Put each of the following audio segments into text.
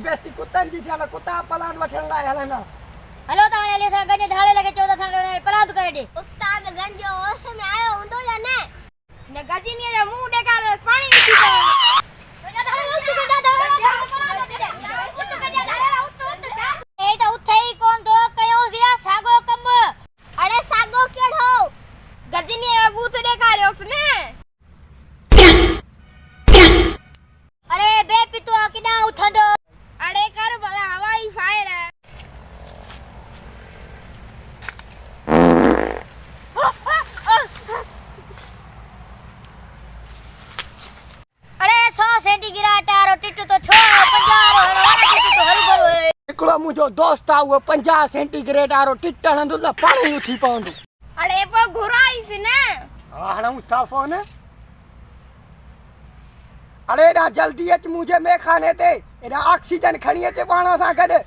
बेस्ती कुत्तन जी थिया कुत्ता पलान वठण लाइ हलना हलो तव्हां ले सां गंज ढाले लगे 14 साल पलान करे दे उस्ताद गंज होश में आयो हुंदो या न गजनी जो मुंह ॾेखारे पाणी विझी ए तो उथे ही कोन तो कयो सिया सागो कम अरे सागो केड़ो गजनी जो बूथ ॾेखारियोस न अरे बे पितो किना उठंदो अरे कर भला हवाई फायर है अरे 100 सेंटीग्रेड आरो टिटू तो 6 50 रो वाला टिटू तो हरी बोलो हिकड़ो मुंहिंजो दोस्त आ वो 50 सेंटीग्रेड आरो टिटण हंदो त पाणी उठी पवंदो अरे पो घुराईस न हा हणऊं था फोन अरे एॾा जल्दी अच मुंहिंजे मेखाने ते एॾा ऑक्सीजन खणी अचे पाण सां गॾु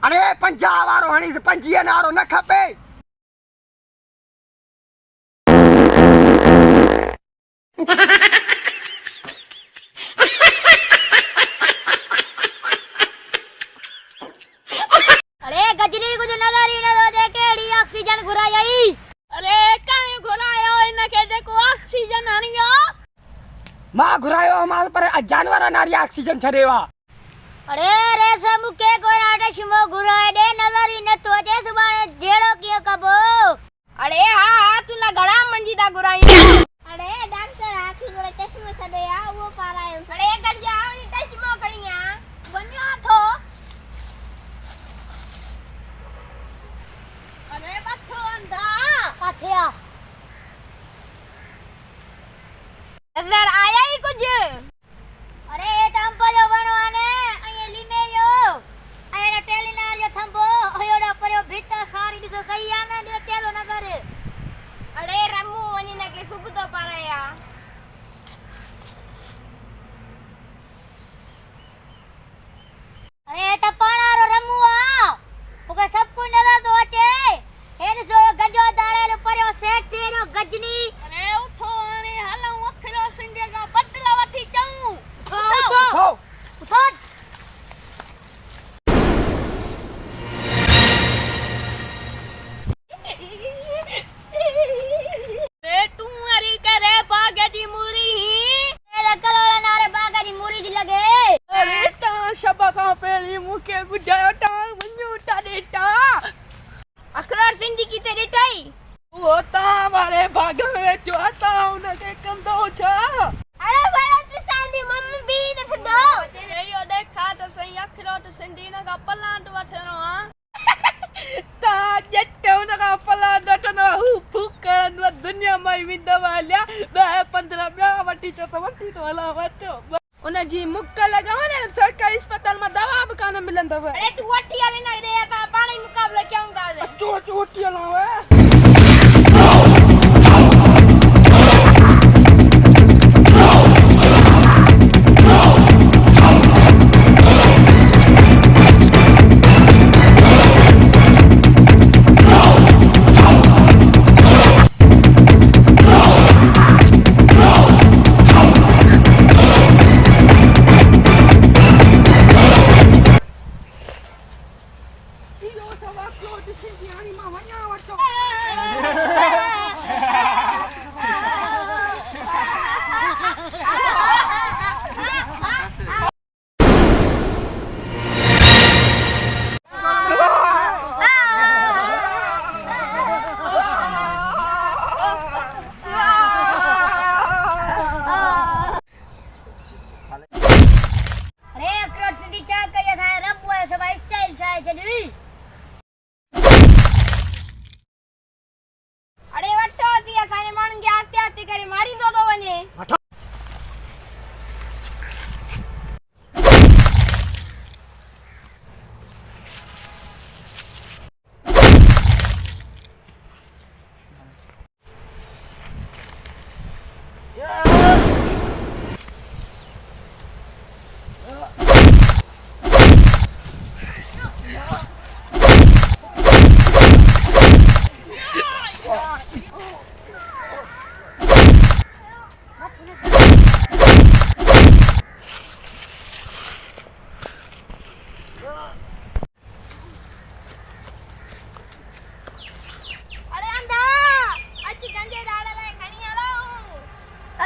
अरे 50 वारो हणी 25 वारो न खपे अरे गजनी कुछ नजर ही न दो दे केड़ी ऑक्सीजन घुराई अरे काहे घुरायो इन के जेको ऑक्सीजन हणियो मां घुरायो माल पर जानवर नारी ऑक्सीजन छडेवा अरे रे से मुके कोई आटे शिमो घुराए दे नजर ही न तो जे सुबाने जेड़ो कियो कबो अरे हां तुला घड़ा मंजीदा घुराई अरे डॉक्टर आखी गोड़े चश्मो छडे आ वो पारायो अरे गंज आवनी चश्मो कणिया बन्यो थो अरे बथो अंधा काथिया नजर आया ही कुछ अरे तंपो जो बनवाने अये लीने यो अये टेलिना जो थंबो अयोडा परयो भीता सारी दिसो सही आ न दे चलो नगर अरे रमू वनी न के सुब तो पाराया अरे तपाणा रो रमुआ ओके सब कुछ नजर तो अचे हे दिसो गंजो दाड़े परयो सेठ तेरो गजनी अरे उठो अरे हलऊ अखलो सिंगे का बदला वठी जाऊं उठो उठो रे तू अरी करे बागे दी मुरी ए लकलोला नारे बागा दी मुरी दी लगे अरे ता शबा का पेली मुके बुढ़ायो ता वन्यू ता देता अखरार सिंधी की तेरे टाई वो ता मारे भाग में जो आता उनके कम दो छा अरे भरत सांदी मम्मी भी देख दो रे यो देखा तो सही अखरो तो सिंधी ना का पलांट वठनो हां ता जट्टे उनका पलांट वठनो हु फुकण व दुनिया में विंदा वाल्या 10 15 ब्या वठी तो हला वचो उन जी मुक्क लगाव ने सरकारी अस्पताल में दवा भी कान मिलंदो अरे तू वठी हले ना दे ता पानी मुकाबला क्यों गावे तू वठी हला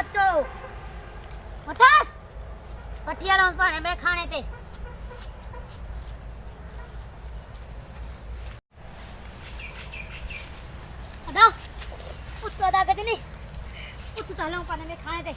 सच्चो उठस पटियालों पाने में खाने ते अदा उठ तो अदा गजनी उठ तो लों पाने में खाने ते